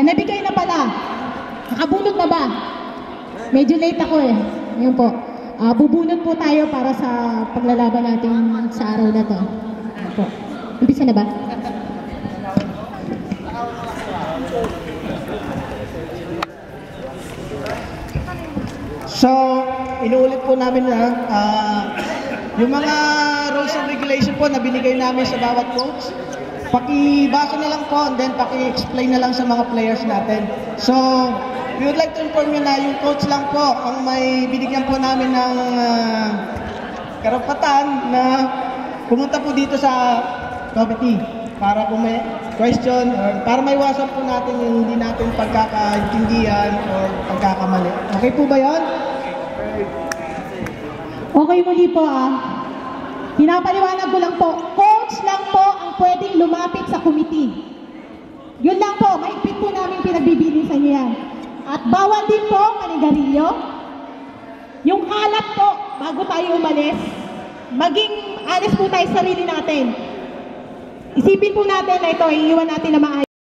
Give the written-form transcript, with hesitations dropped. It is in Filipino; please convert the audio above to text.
nabigay na pala. Nakabunot na ba? Medyo late ako eh. Ngayon po. Bubunot po tayo para sa paglalaban natin sa araw na to. Ayan po. Umpisa na ba? So, inuulit po namin na yung mga rules and regulation po na binigay namin sa bawat coach, pakibasa na lang po and then paki-explain na lang sa mga players natin. So, we would like to inform you na yung coach lang po ang may binigyan po namin ng karapatan na pumunta po dito sa committee para kung may question or para maiwasan po natin yung hindi natin pagkakaintindihan or pagkakamali. Okay po ba yun? Okay, muli po pinapaliwanag ko lang po, coach lang po ang pwedeng lumapit sa committee. Yun lang po, mahigpit po namin pinagbibilisan niyo yan. At bawal din po manigarilyo. Yung kalat po, bago tayo umalis, maging honest po tayo sa sarili natin. Isipin po natin na ito, iiwan natin na maayos.